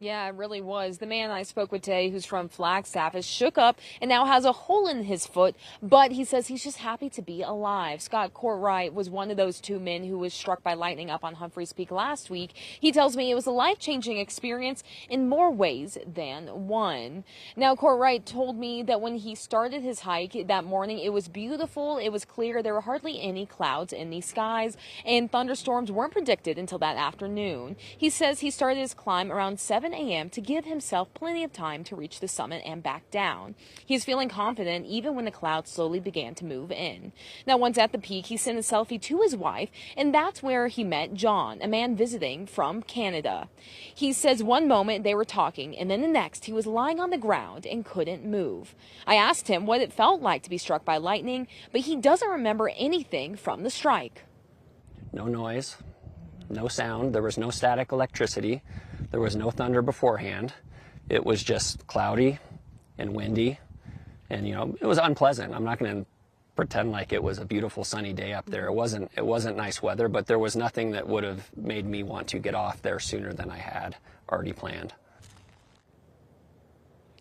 Yeah, it really was. The man I spoke with today, who's from Flagstaff, is shook up and now has a hole in his foot, but he says he's just happy to be alive. Scott Courtright was one of those two men who was struck by lightning up on Humphreys Peak last week. He tells me it was a life-changing experience in more ways than one. Now, Courtright told me that when he started his hike that morning, it was beautiful, it was clear, there were hardly any clouds in the skies, and thunderstorms weren't predicted until that afternoon. He says he started his climb around 7 a.m. to give himself plenty of time to reach the summit and back down. He's feeling confident even when the clouds slowly began to move in. Now, once at the peak, he sent a selfie to his wife, and that's where he met John, a man visiting from Canada. He says one moment they were talking, and then the next he was lying on the ground and couldn't move. I asked him what it felt like to be struck by lightning, but he doesn't remember anything from the strike. No noise, no sound, there was no static electricity. There was no thunder beforehand. It was just cloudy and windy, and it was unpleasant. I'm not going to pretend like it was a beautiful sunny day up there. It wasn't nice weather, but there was nothing that would have made me want to get off there sooner than I had already planned.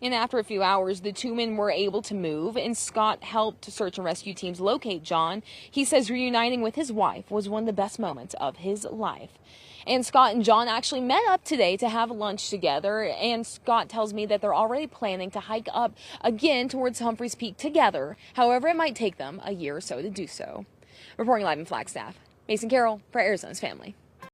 And after a few hours, the two men were able to move, and Scott helped search and rescue teams locate John. He says reuniting with his wife was one of the best moments of his life. And Scott and John actually met up today to have lunch together, and Scott tells me that they're already planning to hike up again towards Humphreys Peak together. However, it might take them a year or so to do so. Reporting live in Flagstaff, Mason Carroll for Arizona's Family.